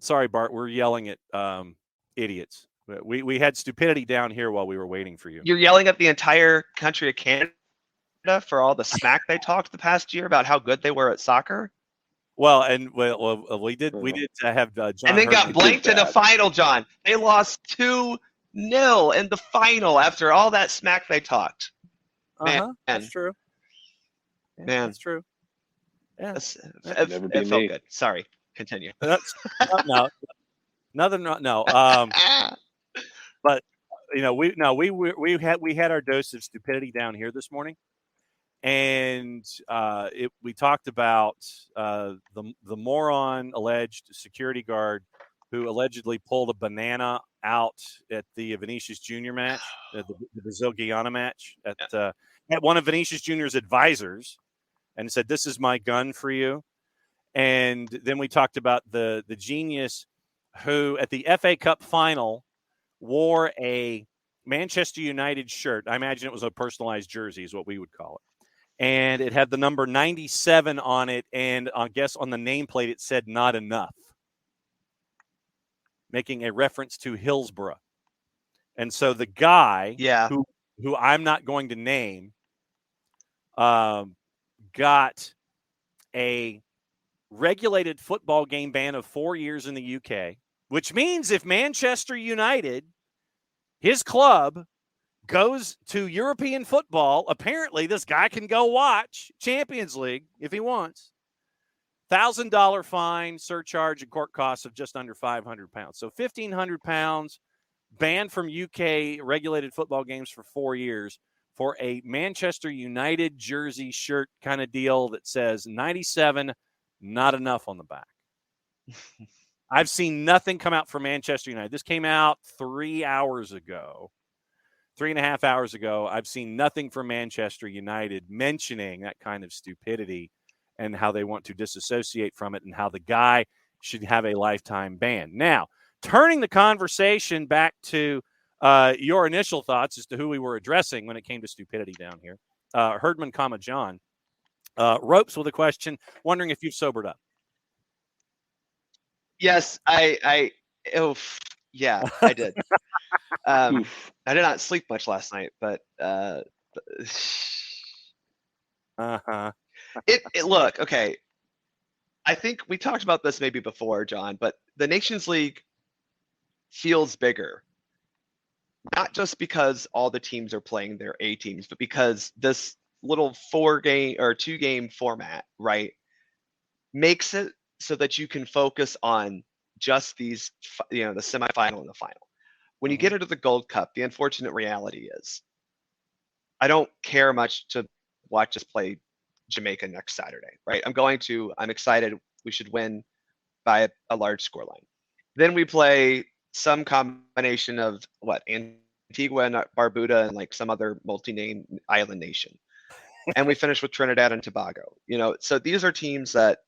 Sorry, Bart. We're yelling at idiots. We had stupidity down here while we were waiting for you. You're yelling at the entire country of Canada for all the smack they talked the past year about how good they were at soccer. Well, and we did have John, and then got Herdman blanked in the final. John, they lost 2-0 in the final after all that smack they talked. Man, that's true. Yeah, man, that's true. Yeah, it felt good. Sorry, continue. That's no. But we had our dose of stupidity down here this morning, and we talked about the moron alleged security guard who allegedly pulled a banana out at the Vinicius Jr. match, the Brazil Guyana match at one of Vinicius Jr.'s advisors, and said, "This is my gun for you." And then we talked about the genius who at the FA Cup final wore a Manchester United shirt. I imagine it was a personalized jersey is what we would call it. And it had the number 97 on it. And I guess on the nameplate, it said not enough, making a reference to Hillsborough. And so the guy who I'm not going to name got a regulated football game ban of 4 years in the UK, which means if Manchester United, his club, goes to European football, apparently this guy can go watch Champions League if he wants. $1,000 fine, surcharge, and court costs of just under £500. So £1,500 banned from UK regulated football games for 4 years for a Manchester United jersey shirt kind of deal that says 97, not enough on the back. I've seen nothing come out from Manchester United. This came out 3 hours ago, 3.5 hours ago. I've seen nothing from Manchester United mentioning that kind of stupidity and how they want to disassociate from it and how the guy should have a lifetime ban. Now, turning the conversation back to your initial thoughts as to who we were addressing when it came to stupidity down here, Herdman, John, Ropes with a question, wondering if you've sobered up. Yes, I did. I did not sleep much last night, but look, okay. I think we talked about this maybe before, John, but the Nations League feels bigger. Not just because all the teams are playing their A teams, but because this little 4-game or 2-game format, right, makes it so that you can focus on just these, the semifinal and the final. When you get into the Gold Cup, the unfortunate reality is I don't care much to watch us play Jamaica next Saturday, right? I'm excited. We should win by a large scoreline. Then we play some combination of Antigua and Barbuda and like some other multi-name island nation. And we finish with Trinidad and Tobago. So these are teams that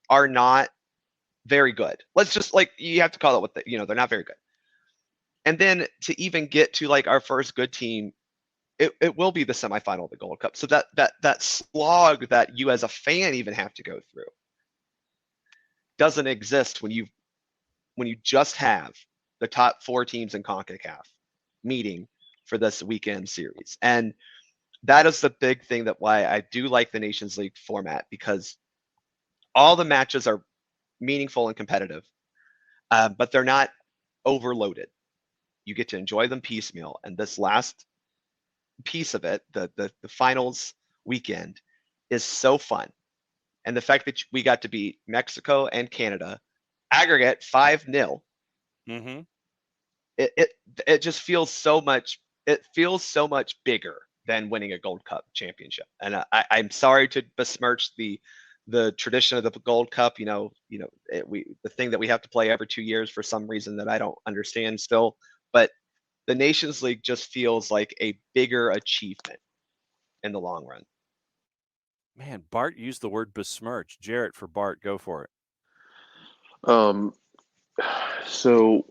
are not very good. Let's just you have to call it what they're not very good. And then to even get to our first good team, it will be the semifinal of the Gold Cup. So that slog that you as a fan even have to go through doesn't exist when you just have the top 4 teams in CONCACAF meeting for this weekend series. And that is the big thing that why I do like the Nations League format, because all the matches are meaningful and competitive, but they're not overloaded. You get to enjoy them piecemeal. And this last piece of it, the finals weekend, is so fun. And the fact that we got to beat Mexico and Canada aggregate 5-0, it just feels so much. It feels so much bigger than winning a Gold Cup championship. And I'm sorry to besmirch the tradition of the Gold Cup. The thing that we have to play every 2 years for some reason that I don't understand still. But the Nations League just feels like a bigger achievement in the long run. Man, Bart used the word besmirch. Jarrett, for Bart, go for it. So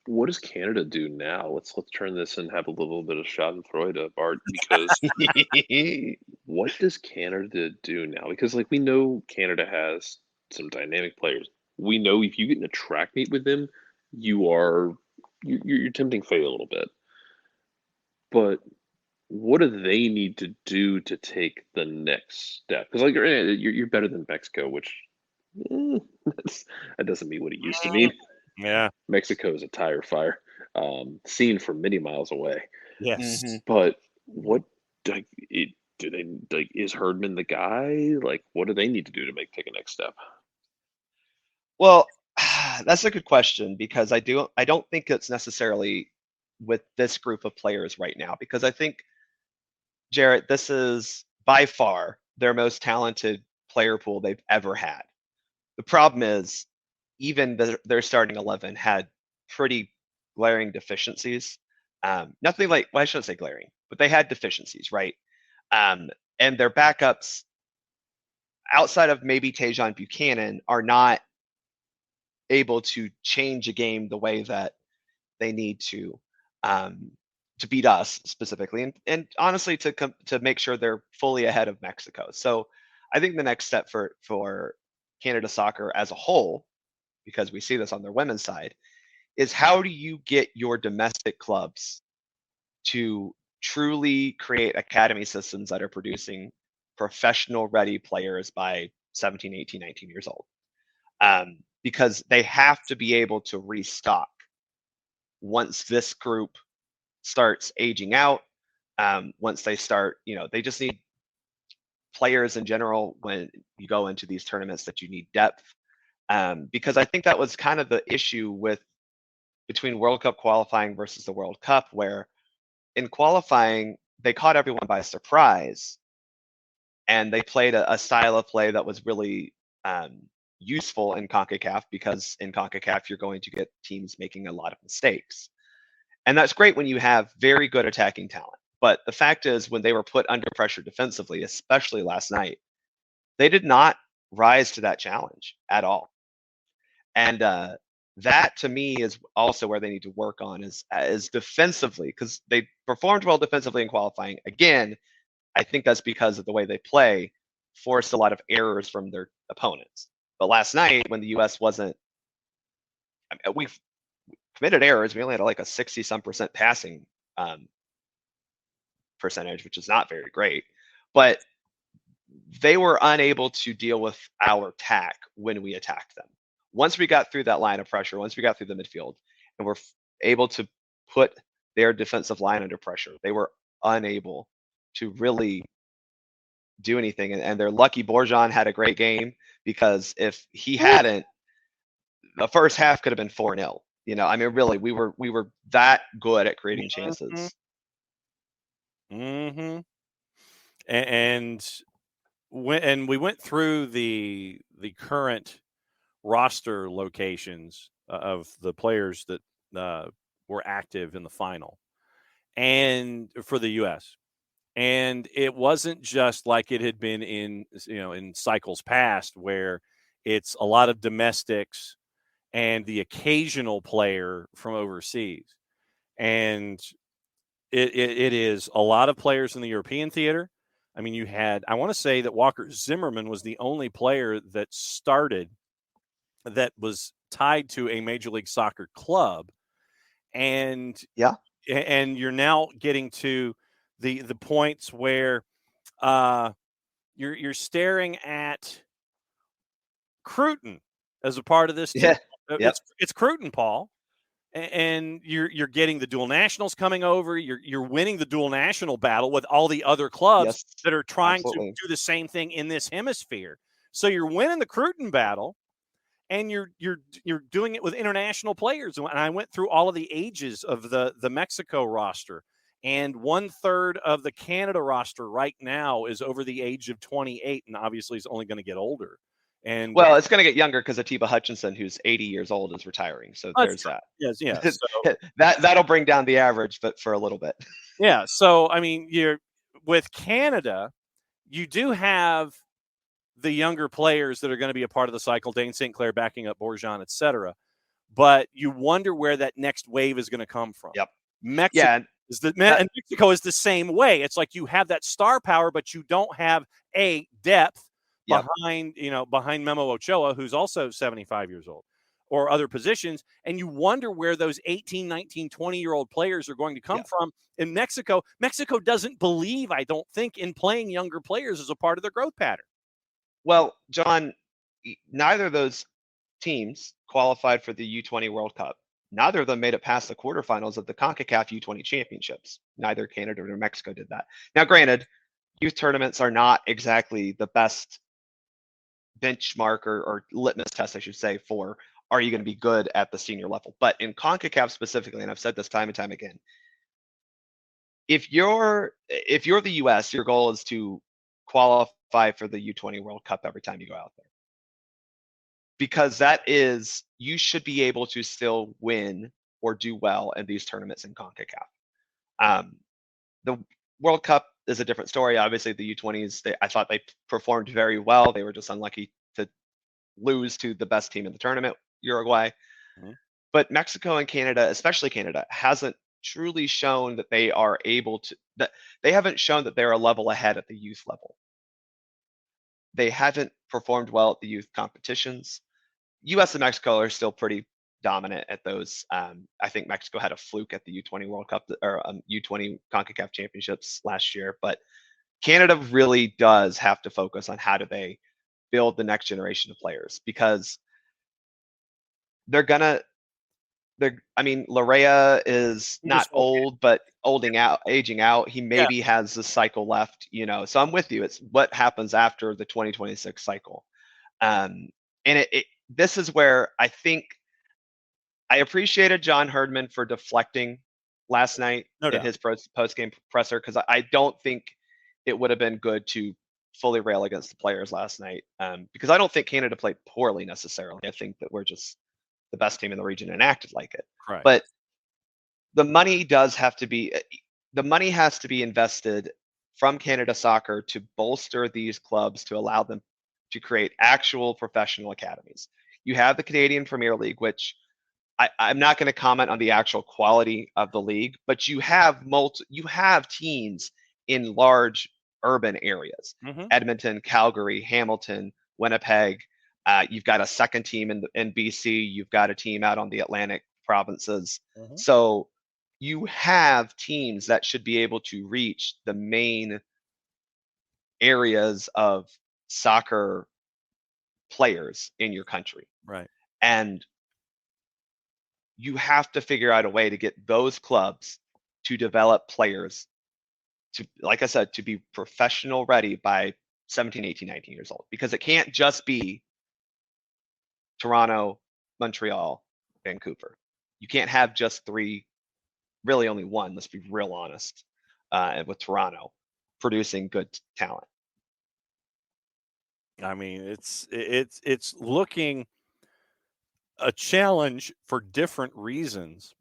what does Canada do now? Let's turn this and have a little bit of schadenfreude to Bart, because what does Canada do now? Because we know Canada has some dynamic players. we know if you get in a track meet with them, you're tempting fate a little bit. But what do they need to do to take the next step? Because like you're better than Mexico, which that doesn't mean what it used to mean. Yeah. Mexico is a tire fire, seen from many miles away. Yes. Mhm. But what do they like? Is Herdman the guy? Like, what do they need to do to take a next step? Well, that's a good question because I don't think it's necessarily with this group of players right now because I think, Jarrett, this is by far their most talented player pool they've ever had. The problem is even their starting 11 had pretty glaring deficiencies. Nothing like, well, I shouldn't say glaring, but they had deficiencies, right? And their backups outside of maybe Tajon Buchanan are not able to change a game the way that they need to beat us specifically, and honestly to make sure they're fully ahead of Mexico. So I think the next step for Canada soccer as a whole, because we see this on their women's side, is how do you get your domestic clubs to truly create academy systems that are producing professional ready players by 17, 18, 19 years old. Because they have to be able to restock once this group starts aging out. Once they start, they just need players in general when you go into these tournaments that you need depth. Because I think that was kind of the issue between World Cup qualifying versus the World Cup, where in qualifying, they caught everyone by surprise and they played a style of play that was really useful in CONCACAF because in CONCACAF, you're going to get teams making a lot of mistakes. And that's great when you have very good attacking talent. But the fact is, when they were put under pressure defensively, especially last night, they did not rise to that challenge at all. And that, to me, is also where they need to work on is defensively, because they performed well defensively in qualifying. Again, I think that's because of the way they play, forced a lot of errors from their opponents. But last night, when the U.S. wasn't, we've committed errors. We only had like a 60-some% passing percentage, which is not very great. But they were unable to deal with our attack when we attacked them. Once we got through that line of pressure, once we got through the midfield, and were able to put their defensive line under pressure, they were unable to really do anything. And they're lucky Borjan had a great game, because if he hadn't, the first half could have been 4-0. I mean, really, we were that good at creating chances. Mm-hmm. And we went through the current roster locations of the players that were active in the final, and for the U.S. And it wasn't just like it had been in cycles past, where it's a lot of domestics and the occasional player from overseas. And it is a lot of players in the European theater. I mean, I want to say that Walker Zimmerman was the only player that started that was tied to a Major League Soccer club. And yeah, and you're now getting to the points where you're staring at Cruton as a part of this too. Yeah. Yep. It's Cruton, Paul. And you're getting the dual nationals coming over. You're winning the dual national battle with all the other clubs that are trying to do the same thing in this hemisphere. So you're winning the Cruton battle, and you're doing it with international players. And I went through all of the ages of the Mexico roster, and 1/3 of the Canada roster right now is over the age of 28, and obviously is only going to get older. And well, it's going to get younger because Atiba Hutchinson, who's 80 years old, is retiring. So there's that. Yes, yeah. So, that'll bring down the average, but for a little bit. Yeah. So I mean, with Canada, you do have the younger players that are going to be a part of the cycle. Dane St. Clair backing up Borjan, et cetera. But you wonder where that next wave is going to come from. Yep. Mexico, yeah, and Mexico is the same way. It's like you have that star power, but you don't have depth, Yep. behind Memo Ochoa, who's also 75 years old, or other positions. And you wonder where those 18, 19, 20-year-old players are going to come from in Mexico. Mexico doesn't believe, I don't think, in playing younger players as a part of their growth pattern. Well, John, neither of those teams qualified for the U20 World Cup. Neither of them made it past the quarterfinals of the CONCACAF U20 championships. Neither Canada nor Mexico did that. Now, granted, youth tournaments are not exactly the best benchmark or litmus test, I should say, for are you going to be good at the senior level. But in CONCACAF specifically, and I've said this time and time again, if you're the US, your goal is to qualify for the U20 World Cup every time you go out there. Because you should be able to still win or do well in these tournaments in CONCACAF. The World Cup is a different story. Obviously, the U20s, I thought they performed very well. They were just unlucky to lose to the best team in the tournament, Uruguay. Mm-hmm. But Mexico and Canada, especially Canada, hasn't truly shown that they are able to, that they haven't shown that they're a level ahead at the youth level. They haven't performed well at the youth competitions. US and Mexico are still pretty dominant at those. I think Mexico had a fluke at the U20 World Cup or U20 CONCACAF championships last year, but Canada really does have to focus on how do they build the next generation of players, because Larea is not old, but aging out. He maybe has a cycle left, so I'm with you. It's what happens after the 2026 cycle. And this is where I think I appreciated John Herdman for deflecting last night in his post-game presser, because I don't think it would have been good to fully rail against the players last night, because I don't think Canada played poorly necessarily. I think that we're just the best team in the region and acted like it. Correct. But the money has to be invested from Canada Soccer to bolster these clubs, to allow them to create actual professional academies. You have the Canadian Premier League, which I'm not going to comment on the actual quality of the league, but you have teams in large urban areas: Edmonton, Calgary, Hamilton, Winnipeg. You've got a second team in BC. You've got a team out on the Atlantic provinces. So you have teams that should be able to reach the main areas of soccer players in your country. Right. And you have to figure out a way to get those clubs to develop players to, like I said, to be professional ready by 17, 18, 19 years old, because it can't just be Toronto, Montreal, Vancouver. You can't have just three, really only one, let's be real honest, with Toronto producing good talent. I mean, it's looking a challenge for different reasons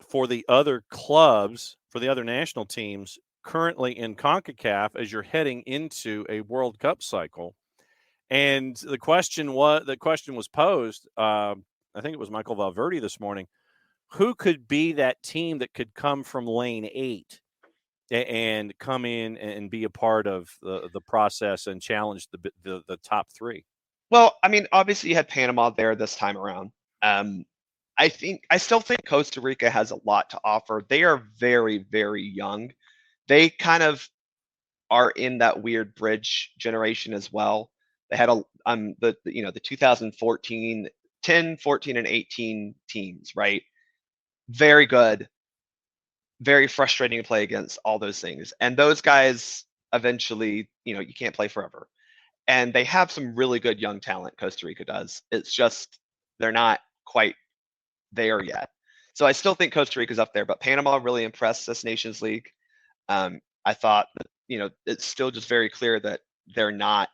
for the other clubs, for the other national teams currently in CONCACAF as you're heading into a World Cup cycle. And the question was posed, I think it was Michael Valverde this morning, who could be that team that could come from lane 8 and come in and be a part of the process and challenge the top 3? Well, I mean, obviously you had Panama there this time around. I still think Costa Rica has a lot to offer. They are very, very young. They kind of are in that weird bridge generation as well. They had the 2014, 10, 14, and 18 teams, right? Very good, very frustrating to play against, all those things. And those guys eventually, you can't play forever. And they have some really good young talent, Costa Rica does. It's just they're not quite there yet. So I still think Costa Rica's up there, but Panama really impressed this Nations League. I thought that, it's still just very clear that they're not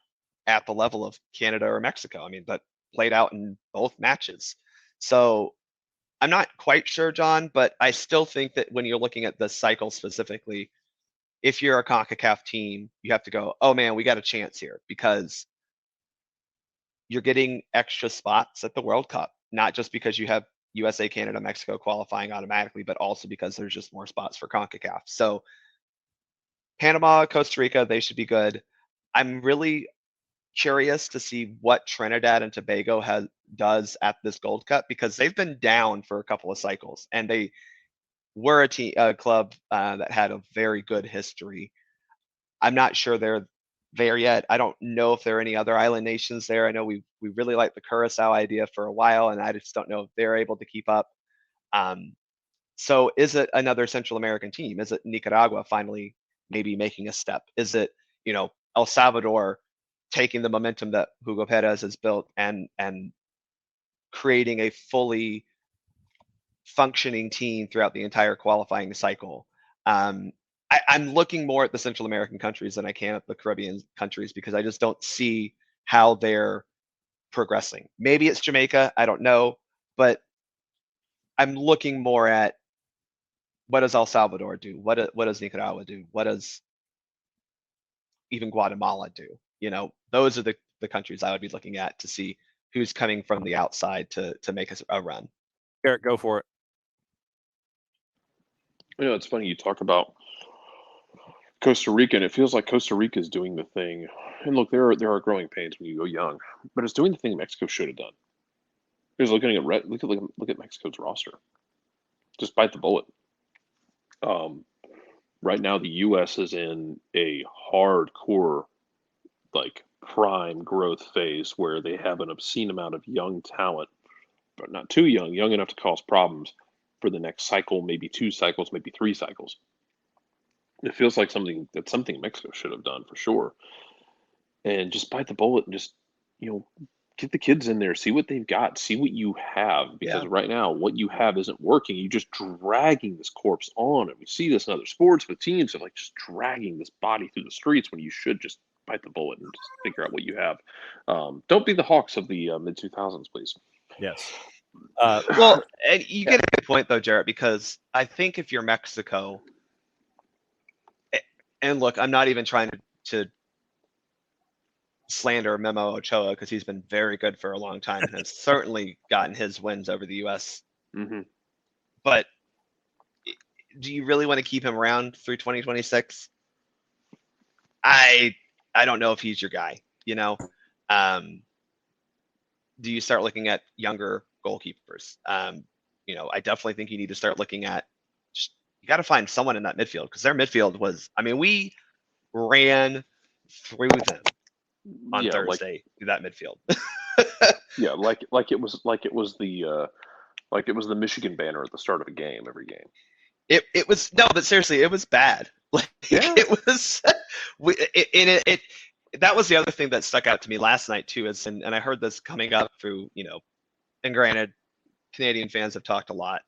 at the level of Canada or Mexico. I mean, that played out in both matches. So I'm not quite sure, John, but I still think that when you're looking at the cycle specifically, if you're a CONCACAF team, you have to go, oh man, we got a chance here, because you're getting extra spots at the World Cup, not just because you have USA, Canada, Mexico qualifying automatically, but also because there's just more spots for CONCACAF. So Panama, Costa Rica, they should be good. I'm really curious to see what Trinidad and Tobago does at this Gold Cup, because they've been down for a couple of cycles, and they were a club that had a very good history. I'm not sure they're there yet. I don't know if there are any other island nations there. I know we really liked the Curacao idea for a while, and I just don't know if they're able to keep up. So is it another Central American team? Is it Nicaragua finally maybe making a step? Is it, El Salvador taking the momentum that Hugo Perez has built and creating a fully functioning team throughout the entire qualifying cycle? I'm looking more at the Central American countries than I can at the Caribbean countries, because I just don't see how they're progressing. Maybe it's Jamaica, I don't know, but I'm looking more at what does El Salvador do? What does Nicaragua do? What does even Guatemala do? Those are the countries I would be looking at to see who's coming from the outside to make us a run. Eric, go for it. It's funny you talk about Costa Rica, and it feels like Costa Rica is doing the thing. And look, there are growing pains when you go young, but it's doing the thing Mexico should have done. Because look at Mexico's roster. Just bite the bullet. Right now, the U.S. is in a hardcore, prime growth phase where they have an obscene amount of young talent, but not too young enough to cause problems for the next cycle, maybe 2 cycles, maybe 3 cycles. It feels like something Mexico should have done for sure. And just bite the bullet and just, get the kids in there, see what they've got, see what you have. Because right now, what you have isn't working. You're just dragging this corpse on. And we see this in other sports with teams of just dragging this body through the streets when you should just bite the bullet and just figure out what you have. Don't be the Hawks of the mid-2000s, please. Yes. Well, and you get a good point, though, Jarrett, because I think if you're Mexico, and look, I'm not even trying to slander Memo Ochoa, because he's been very good for a long time and has certainly gotten his wins over the U.S. Mm-hmm. But do you really want to keep him around through 2026? I don't know if he's your guy. Do you start looking at younger goalkeepers? I definitely think you need to start looking at. You got to find someone in that midfield, because their midfield was. we ran through them on Thursday through that midfield. Yeah, like it was the Michigan banner at the start of a game every game. It was no, but seriously, it was bad. It was. That was the other thing that stuck out to me last night too. And I heard this coming up through and granted, Canadian fans have talked a lot.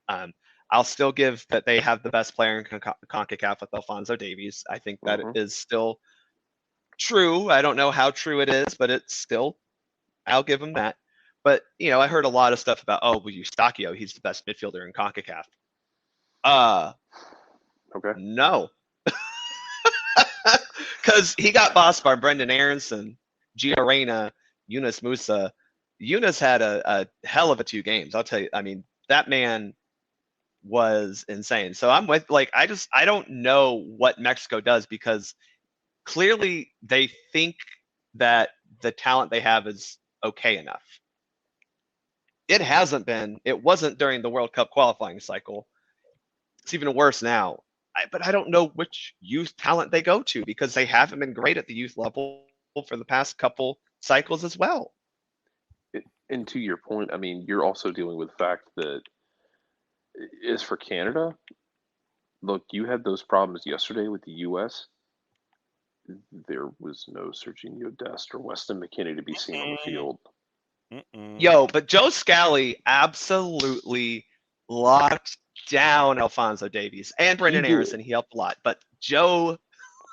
I'll still give that they have the best player in CONCACAF with Alphonso Davies. I think that is still true. I don't know how true it is, but it's still, I'll give him that. But, I heard a lot of stuff about, Eustachio, he's the best midfielder in CONCACAF. Okay. No. Because he got bossed by Brendan Aronson, Gio Reyna, Yunus Musa. Yunus had a hell of a 2 games. I'll tell you, that man was insane. So I'm with, I don't know what Mexico does, because clearly they think that the talent they have is okay enough. It hasn't been. It wasn't during the World Cup qualifying cycle. It's even worse now. But I don't know which youth talent they go to, because they haven't been great at the youth level for the past couple cycles as well. And to your point, you're also dealing with the fact that as for Canada, look, you had those problems yesterday with the U.S. There was no Serginho Dest or Weston McKennie to be seen on the field. Yo, but Joe Scally absolutely locked down Alphonso Davies and Brendan Aronson. He helped a lot, but Joe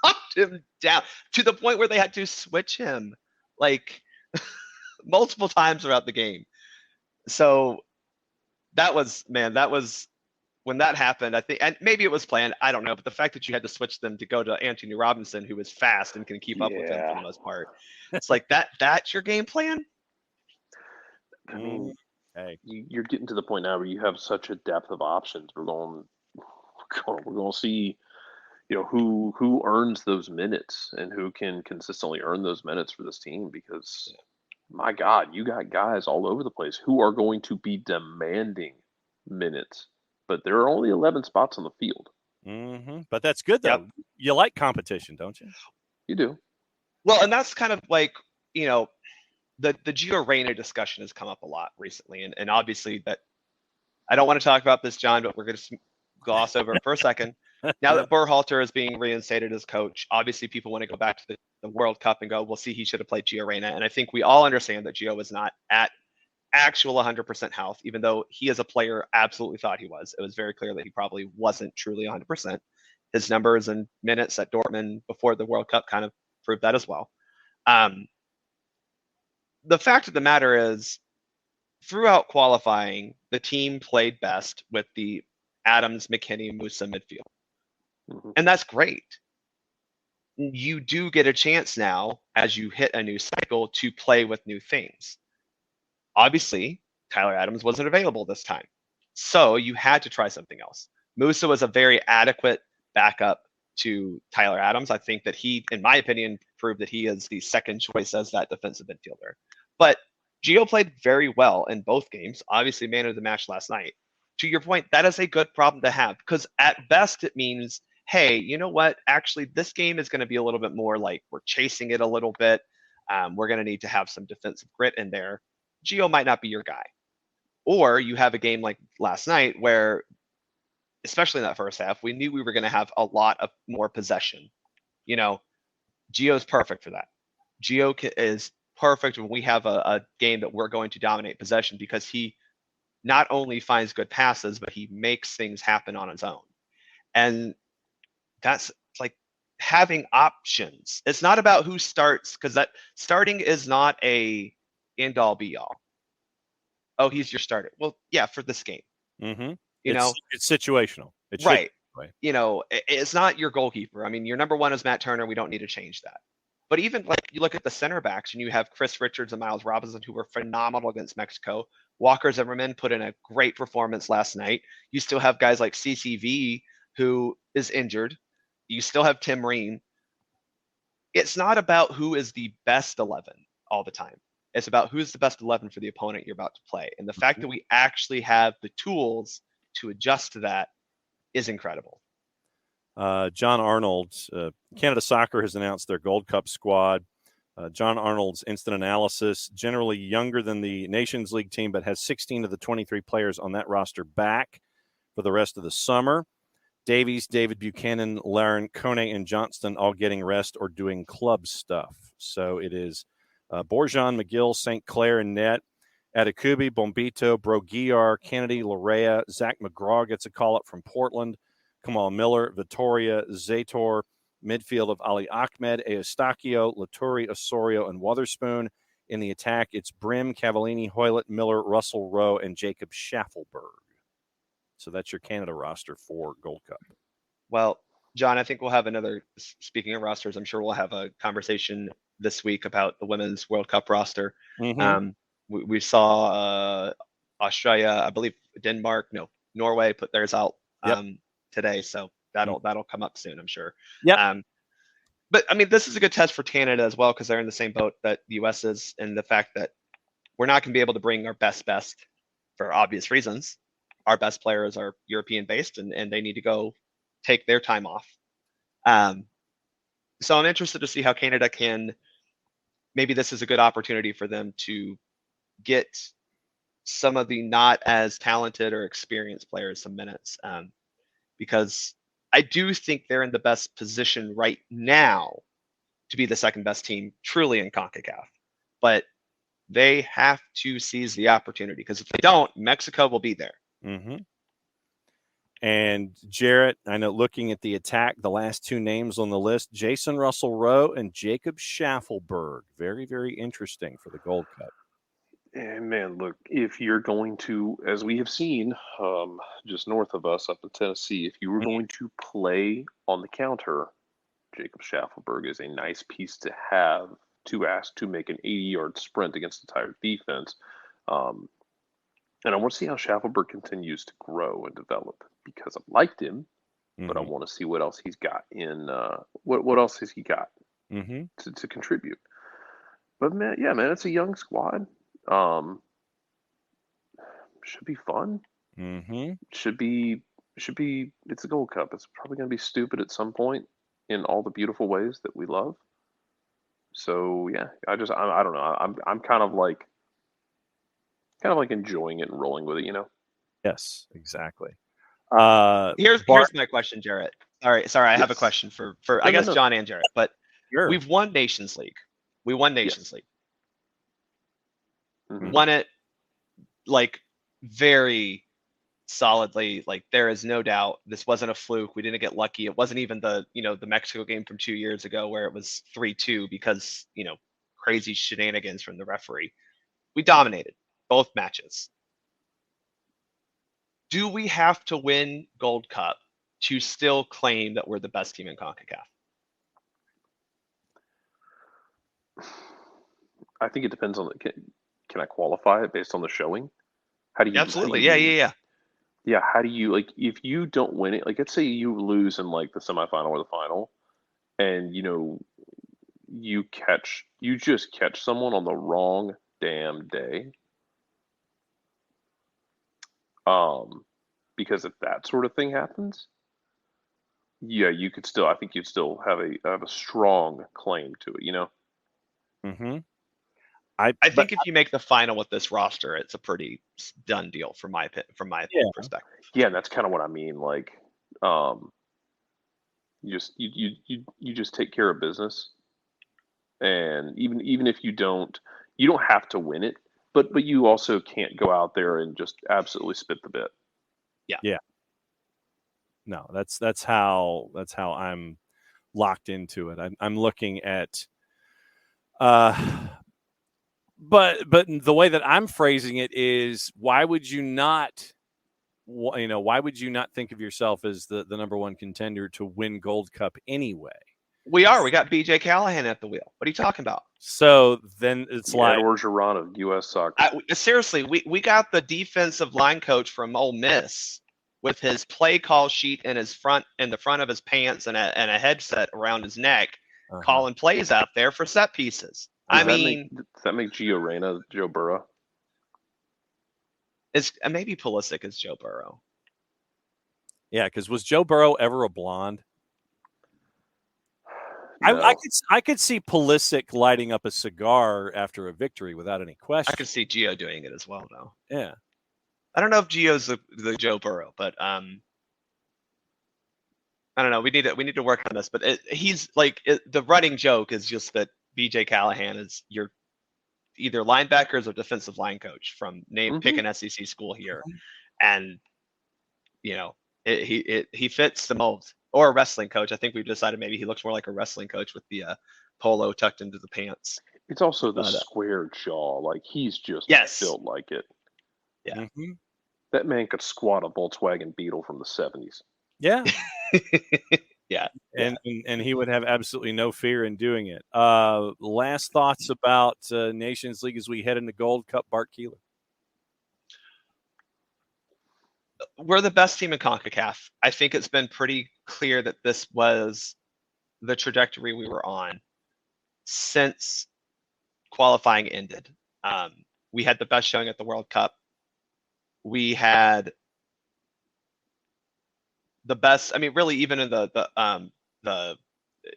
locked him down to the point where they had to switch him multiple times throughout the game. So that was when that happened, I think, and maybe it was planned, I don't know, but the fact that you had to switch them to go to Anthony Robinson, who is fast and can keep up with him for the most part, it's that's your game plan? Hey, you're getting to the point now where you have such a depth of options. We're going to see, who earns those minutes and who can consistently earn those minutes for this team, because my God, you got guys all over the place who are going to be demanding minutes, but there are only 11 spots on the field. But that's good, though. Yep. You like competition, don't you? You do. Well, and that's kind of like, the Gio Reyna discussion has come up a lot recently, and obviously that I don't want to talk about this, John, but we're going to gloss over it for a second. Now that Berhalter is being reinstated as coach, obviously people want to go back to the World Cup and go, well, see, he should have played Gio Reyna. And I think we all understand that Gio was not at actual 100% health, even though he as a player absolutely thought he was. It was very clear that he probably wasn't truly 100%. His numbers and minutes at Dortmund before the World Cup kind of proved that as well. The fact of the matter is, throughout qualifying, the team played best with the Adams, McKinney, Musa midfield. And that's great. You do get a chance now, as you hit a new cycle, to play with new things. Obviously, Tyler Adams wasn't available this time, so you had to try something else. Musa was a very adequate backup to Tyler Adams. I think that he, in my opinion, proved that he is the second choice as that defensive midfielder. But Gio played very well in both games, obviously man of the match last night. To your point, that is a good problem to have, because at best it means, hey, you know what? Actually, this game is going to be a little bit more like we're chasing it a little bit. We're going to need to have some defensive grit in there. Gio might not be your guy. Or you have a game like last night where, especially in that first half, we knew we were going to have a lot of more possession. Gio's perfect for that. Gio is perfect when we have a game that we're going to dominate possession, because he not only finds good passes, but he makes things happen on his own. And that's like having options. It's not about who starts, because that starting is not a end all be all. Oh, he's your starter. Well, yeah, for this game. It's situational. It's right. It's not your goalkeeper. I mean, your number one is Matt Turner. We don't need to change that. But even like you look at the center backs, and you have Chris Richards and Miles Robinson, who were phenomenal against Mexico. Walker Zimmerman put in a great performance last night. You still have guys like CCV, who is injured. You still have Tim Ream. It's not about who is the best 11 all the time. It's about who's the best 11 for the opponent you're about to play. And the fact that we actually have the tools to adjust to that is incredible. John Arnold, Canada Soccer has announced their Gold Cup squad. John Arnold's instant analysis, generally younger than the Nations League team, but has 16 of the 23 players on that roster back for the rest of the summer. Davies, David Buchanan, Laren, Kone, and Johnston all getting rest or doing club stuff. So it is Borjan, McGill, St. Clair, and net. Adekubi, Bombito, Broguiar, Kennedy, Larea, Zach McGraw gets a call-up from Portland. Kamal Miller, Vittoria, Zator, midfield of Ali Ahmed, Eustachio, Laturi, Osorio, and Wotherspoon. In the attack, it's Brim, Cavallini, Hoylett, Miller, Russell Rowe, and Jacob Schaffelberg. So that's your Canada roster for Gold Cup. Well, John, I think we'll have another, speaking of rosters, I'm sure we'll have a conversation this week about the Women's World Cup roster. We saw Australia, I believe Norway put theirs out today. So that'll come up soon, I'm sure. Yeah. But I mean, this is a good test for Canada as well, because they're in the same boat that the U.S. is, and the fact that we're not going to be able to bring our best for obvious reasons. Our best players are European based, and they need to go take their time off. So I'm interested to see how Canada can, maybe this is a good opportunity for them to get some of the not as talented or experienced players some minutes, because I do think they're in the best position right now to be the second best team truly in CONCACAF. But they have to seize the opportunity, because if they don't, Mexico will be there. And Jarrett, I know looking at the attack, the last two names on the list, Jason Russell Rowe and Jacob Schaffelberg. Very, very interesting for the Gold Cup. And man, look, if you're going to, as we have seen just north of us up in Tennessee, if you were going to play on the counter, Jacob Schaffelberg is a nice piece to have to ask to make an 80-yard sprint against the tired defense. And I want to see how Schaffelberg continues to grow and develop, because I've liked him but I want to see what else he's got in what else has he got to contribute. But man, it's a young squad. Should be fun. Should be. It's a Gold Cup. It's probably going to be stupid at some point in all the beautiful ways that we love. So yeah, I don't know. I'm kind of like enjoying it and rolling with it, you know. Yes, exactly. Here's my question, Jarrett. Sorry, I have a question for I guess John and Jarrett. But we've won Nations League. We won Nations League. Won it like very solidly. Like there is no doubt this wasn't a fluke. We didn't get lucky. It wasn't even the Mexico game from 2 years ago where it was 3-2 because crazy shenanigans from the referee. We dominated both matches. Do we have to win Gold Cup to still claim that we're the best team in CONCACAF? I think it depends on can I qualify it based on the showing? How do you? Absolutely. Yeah. How do you, like, if you don't win it, like let's say you lose in like the semifinal or the final, and you just catch someone on the wrong damn day. Because if that sort of thing happens, yeah, I think you'd still have a strong claim to it, you know? I think if you make the final with this roster, it's a pretty done deal from my perspective. Yeah, that's kind of what I mean. Like, you just take care of business, and even if you don't have to win it, but you also can't go out there and just absolutely spit the bit. Yeah. No, that's how I'm locked into it. I'm looking at, but the way that I'm phrasing it is, why would you not think of yourself as the number one contender to win Gold Cup anyway? We are. We got BJ Callahan at the wheel. What are you talking about? So then it's like Edward Giron of U.S. Soccer. Seriously, we got the defensive line coach from Ole Miss with his play call sheet in the front of his pants and a headset around his neck, calling plays out there for set pieces. Does that make Gio Reyna Joe Burrow? Maybe Pulisic is Joe Burrow. Yeah, because was Joe Burrow ever a blonde? No. I could see Pulisic lighting up a cigar after a victory without any question. I could see Gio doing it as well, though. Yeah. I don't know if Gio's the Joe Burrow, but I don't know. We need to work on this. But he's like the running joke is just that BJ Callahan is your either linebackers or defensive line coach from pick an SEC school here, and he fits the mold. Or a wrestling coach. I think we've decided maybe he looks more like a wrestling coach with the polo tucked into the pants. It's also the square jaw. Like he's just built like it. Yeah. That man could squat a Volkswagen Beetle from the 70s. Yeah. Yeah. And he would have absolutely no fear in doing it. Last thoughts about Nations League as we head into Gold Cup, Bart Keeler. We're the best team in CONCACAF. I think it's been pretty clear that this was the trajectory we were on since qualifying ended. We had the best showing at the World Cup. We had the best. I mean, really, even in the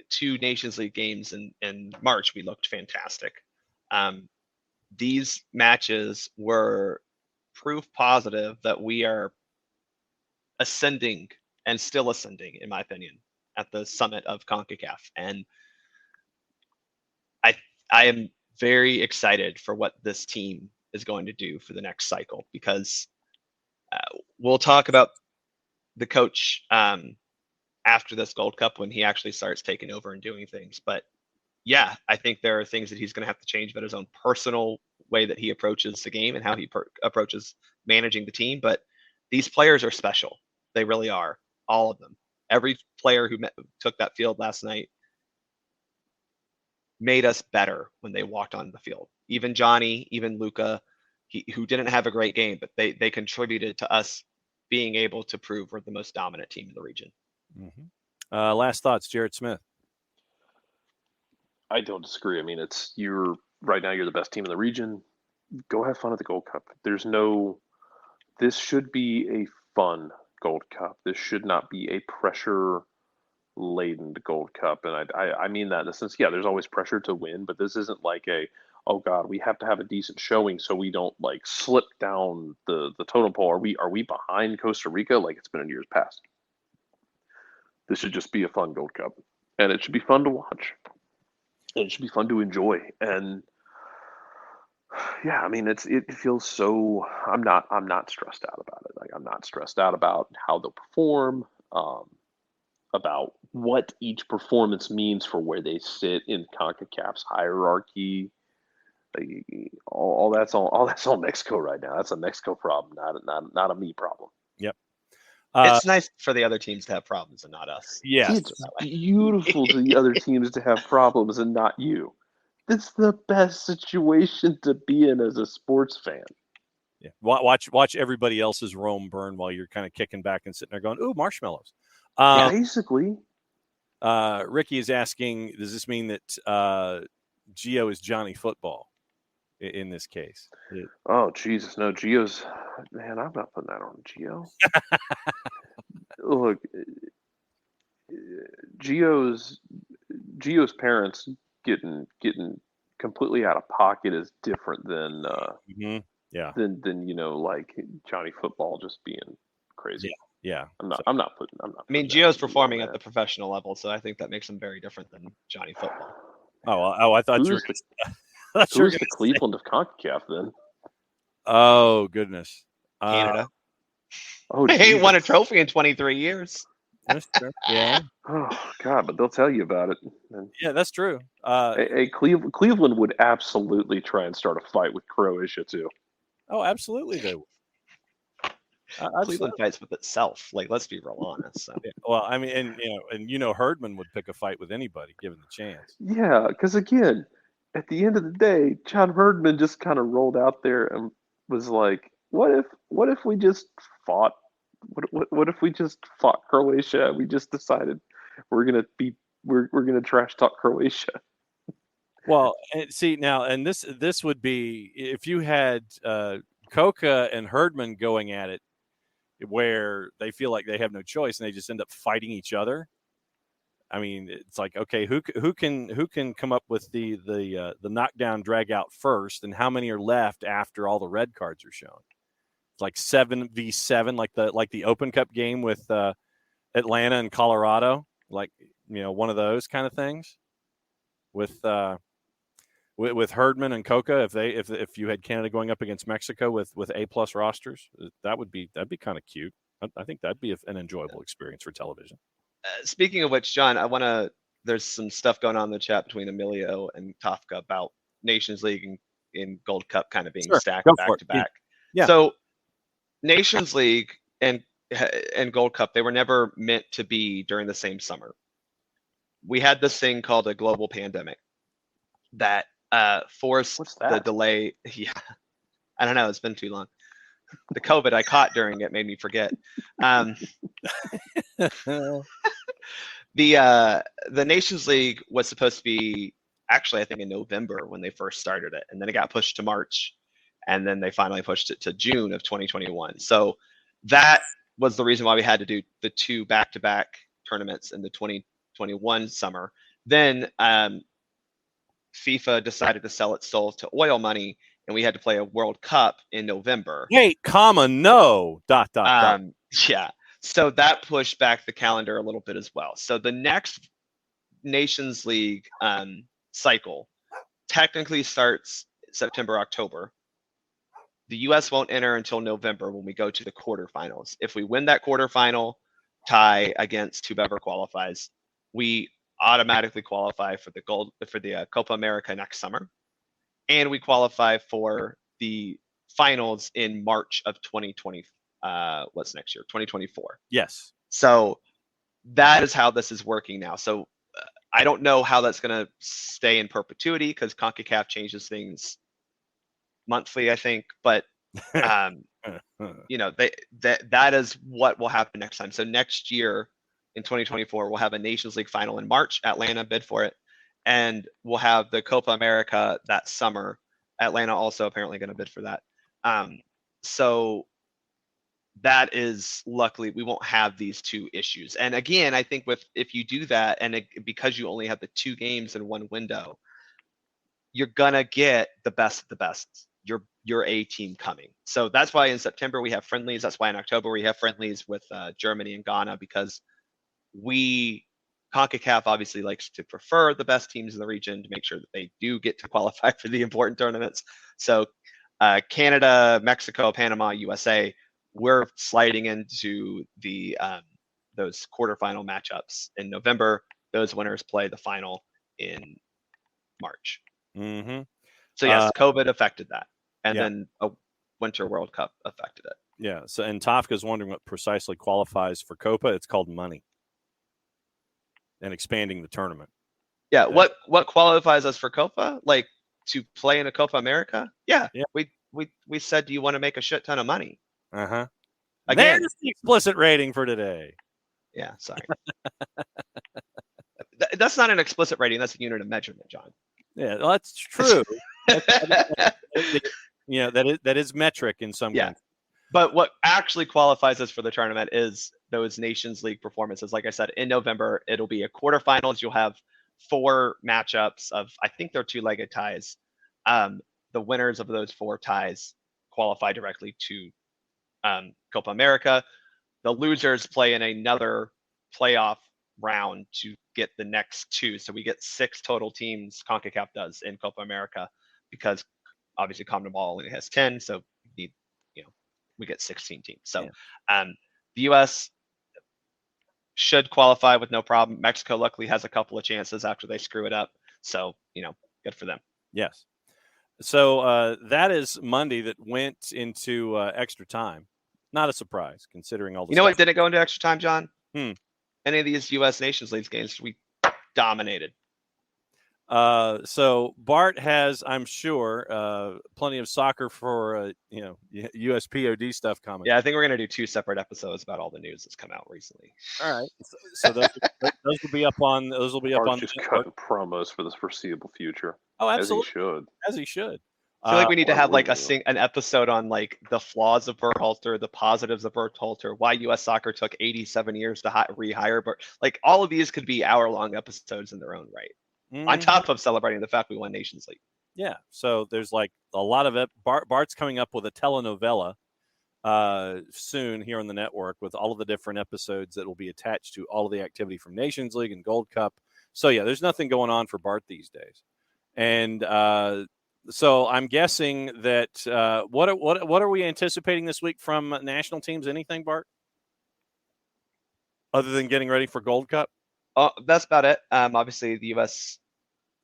two Nations League games in March, we looked fantastic. These matches were proof positive that we are ascending and still ascending, in my opinion, at the summit of CONCACAF. And I am very excited for what this team is going to do for the next cycle, because we'll talk about the coach after this Gold Cup when he actually starts taking over and doing things. But yeah, I think there are things that he's going to have to change about his own personal way that he approaches the game and how he approaches managing the team. But these players are special. They really are, all of them. Every player who took that field last night made us better when they walked on the field. Even Johnny, even Luca, who didn't have a great game, but they contributed to us being able to prove we're the most dominant team in the region. Last thoughts, Jared Smith. I don't disagree. I mean, right now you're the best team in the region. Go have fun at the Gold Cup. This should be a fun Gold Cup. This should not be a pressure-laden Gold Cup. And I mean that in the sense, yeah, there's always pressure to win, but this isn't like oh God, we have to have a decent showing so we don't like slip down the totem pole. Are we behind Costa Rica like it's been in years past? This should just be a fun Gold Cup, and it should be fun to watch. And it should be fun to enjoy. And yeah, I mean, it feels so. I'm not stressed out about it. Like I'm not stressed out about how they'll perform, about what each performance means for where they sit in CONCACAF's hierarchy. Like, all that's all Mexico right now. That's a Mexico problem, not a me problem. Yep. It's nice for the other teams to have problems and not us. Yes. It's beautiful to the other teams to have problems and not you. It's the best situation to be in as a sports fan. Yeah. Watch everybody else's Rome burn while you're kind of kicking back and sitting there going, "Ooh, marshmallows." Basically. Ricky is asking, does this mean that Gio is Johnny Football in this case? Oh, Jesus, no. Gio's, man, I'm not putting that on Gio. Look, Gio's parents getting completely out of pocket is different than than like Johnny Football just being crazy. Yeah. I mean, Gio's performing at the professional level, so I think that makes him very different than Johnny Football. I thought you were who's the Cleveland of CONCACAF then? Oh goodness, Canada. They ain't won a trophy in 23 years. That's true. Yeah. Oh God, but they'll tell you about it. Yeah, that's true. Cleveland would absolutely try and start a fight with Croatia too. Oh, absolutely they would. Cleveland fights with itself. Like, let's be real honest. So. Yeah, well, I mean, and Herdman would pick a fight with anybody given the chance. Yeah, because again, at the end of the day, John Herdman just kind of rolled out there and was like, "What if we just fought? What if we just fought Croatia? We just decided we're gonna trash talk Croatia." Well, see now, and this would be if you had Coca and Herdman going at it, where they feel like they have no choice and they just end up fighting each other. I mean, it's like, okay, who can come up with the knockdown drag out first, and how many are left after all the red cards are shown? It's like 7v7, like the Open Cup game with Atlanta and Colorado, like one of those kind of things with Herdman and Coca. If you had Canada going up against Mexico with A+ rosters, that'd be kind of cute. I think that'd be an enjoyable experience for television. Speaking of which, John, there's some stuff going on in the chat between Emilio and Kafka about Nations League and Gold Cup kind of being stacked back to back. Yeah. So Nations League and Gold Cup, they were never meant to be during the same summer. We had this thing called a global pandemic that forced the delay. Yeah, I don't know. It's been too long. The COVID I caught during it made me forget. The Nations League was supposed to be actually, I think, in November when they first started it, and then it got pushed to March, and then they finally pushed it to June of 2021. So that was the reason why we had to do the two back-to-back tournaments in the 2021 summer. Then FIFA decided to sell its soul to oil money, and we had to play a World Cup in November. Wait, no. ... Yeah. So that pushed back the calendar a little bit as well. So the next Nations League cycle technically starts September, October. The U.S. won't enter until November when we go to the quarterfinals. If we win that quarterfinal tie against whoever qualifies, we automatically qualify for the Copa America next summer, and we qualify for the finals in March of 2020. What's next year? 2024. Yes. So that is how this is working now. So I don't know how that's going to stay in perpetuity because CONCACAF changes things monthly, I think. But that is what will happen next time. So next year in 2024, we'll have a Nations League final in March. Atlanta bid for it. And we'll have the Copa America that summer. Atlanta also apparently going to bid for that. So that is, luckily, we won't have these two issues. And again, I think if you do that, and because you only have the 2 games in one window, you're gonna get the best of the best. Your A team coming. So that's why in September we have friendlies. That's why in October we have friendlies with Germany and Ghana, because CONCACAF obviously likes to prefer the best teams in the region to make sure that they do get to qualify for the important tournaments. So Canada, Mexico, Panama, USA, we're sliding into the those quarterfinal matchups in November. Those winners play the final in March. Mm-hmm. So yes, COVID affected that, and yeah. then a Winter World Cup affected it. Yeah. So, and Tafka's wondering what precisely qualifies for Copa. It's called money and expanding the tournament. Yeah. What qualifies us for Copa? Like to play in a Copa America? Yeah. We said, do you want to make a shit ton of money? Uh-huh. Again, there's the explicit rating for today. Yeah. Sorry. That's not an explicit rating. That's a unit of measurement, John. Yeah, well, that's true. That is metric in some countries. But what actually qualifies us for the tournament is those Nations League performances. Like I said, in November, it'll be a quarterfinals. You'll have 4 matchups of, I think they're 2-legged ties. The winners of those 4 ties qualify directly to Copa America. The losers play in another playoff round to get the next 2. So we get 6 total teams, CONCACAF does, in Copa America, because obviously CONMEBOL only has 10. So we get 16 teams. So the U.S. should qualify with no problem. Mexico luckily has a couple of chances after they screw it up. So, good for them. Yes. So that is Monday that went into extra time. Not a surprise, considering all the stuff. What didn't go into extra time, John? Any of these U.S. Nations League games, we dominated. So Bart has, I'm sure, plenty of soccer for USPOD stuff coming. Yeah, I think we're gonna do 2 separate episodes about all the news that's come out recently. All right, so those will be up on Bart's just cutting promos for the foreseeable future. Oh, absolutely, as he should. I feel like we need to have like an episode on like the flaws of Berhalter, the positives of Berhalter, why U.S. soccer took 87 years to rehire, but like all of these could be hour-long episodes in their own right. On top of celebrating the fact we won Nations League. Yeah, so there's like a lot of it. Bart's coming up with a telenovela soon here on the network with all of the different episodes that will be attached to all of the activity from Nations League and Gold Cup. So yeah, there's nothing going on for Bart these days. And so I'm guessing that what are we anticipating this week from national teams? Anything, Bart? Other than getting ready for Gold Cup? Oh, that's about it. Obviously, the U.S.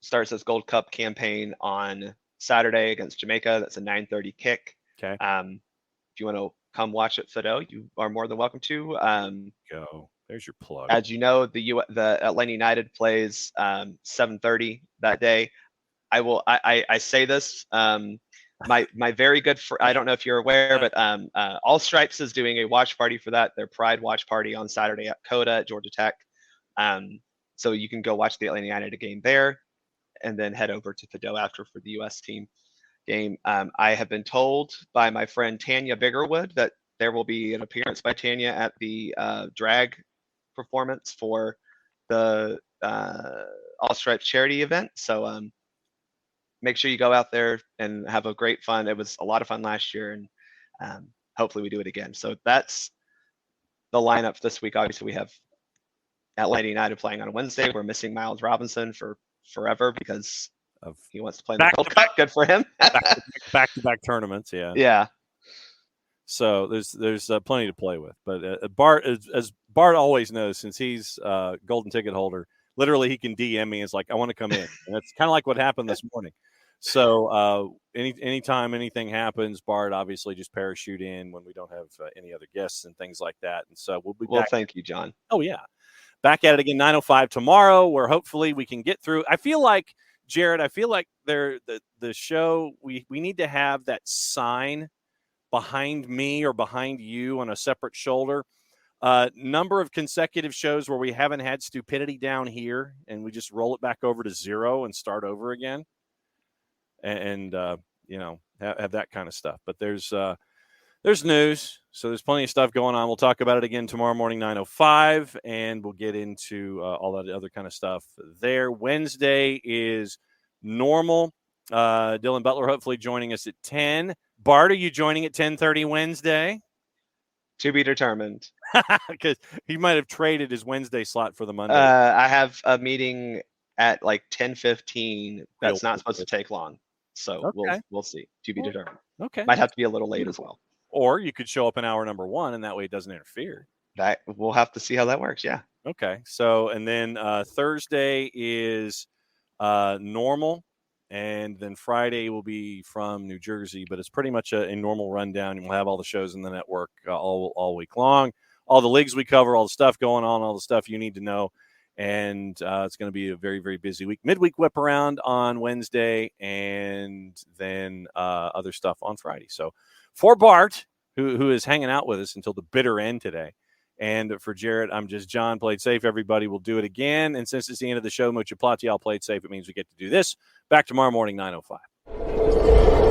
starts its Gold Cup campaign on Saturday against Jamaica. That's a 9:30 kick. Okay. If you want to come watch it, Fido, you are more than welcome to. Go. There's your plug. As you know, the Atlanta United plays 7:30 that day. I say this. My very good I don't know if you're aware, but All Stripes is doing a watch party for that. Their Pride watch party on Saturday at Coda at Georgia Tech. So you can go watch the Atlanta United game there, and then head over to Fido after for the U.S. team game. I have been told by my friend Tanya Biggerwood that there will be an appearance by Tanya at the drag performance for the All Stripes charity event. So make sure you go out there and have a great fun. It was a lot of fun last year, and hopefully we do it again. So that's the lineup this week. Obviously, we have Atlanta United playing on Wednesday. We're missing Miles Robinson for forever because he wants to play in the World Cup. Good for him. Back-to-back tournaments, yeah. Yeah. So there's plenty to play with. But Bart, as Bart always knows, since he's a golden ticket holder, literally he can DM me. It's like, I want to come in. And that's kind of like what happened this morning. So anytime anything happens, Bart obviously just parachute in when we don't have any other guests and things like that. And so we'll be back. Well, thank you, John. Oh, yeah. Back at it again, 9:05 tomorrow, where hopefully we can get through. I feel like, Jared, the show, we need to have that sign behind me or behind you on a separate shoulder Number of consecutive shows where we haven't had stupidity down here, and we just roll it back over to 0 and start over again, and have that kind of stuff. But there's news, so there's plenty of stuff going on. We'll talk about it again tomorrow morning, 9:05, and we'll get into all that other kind of stuff there. Wednesday is normal. Dylan Butler hopefully joining us at 10. Bart, are you joining at 10:30 Wednesday? To be determined. Because he might have traded his Wednesday slot for the Monday. I have a meeting at like 10:15. That's not supposed to take long. So Okay. we'll see. To be determined. Okay. Might have to be a little late as well. Or you could show up in hour number 1, and that way it doesn't interfere. That we'll have to see how that works. Yeah. Okay. So, and then Thursday is normal. And then Friday will be from New Jersey, but it's pretty much a normal rundown. We'll have all the shows in the network all week long, all the leagues we cover, all the stuff going on, all the stuff you need to know. And it's going to be a very, very busy week. Midweek whip around on Wednesday, and then other stuff on Friday. So for Bart, who is hanging out with us until the bitter end today, and for Jarrett, I'm just John. Played safe, everybody. We'll do it again. And since it's the end of the show, Mucho Platial played safe. It means we get to do this. Back tomorrow morning, 9:05.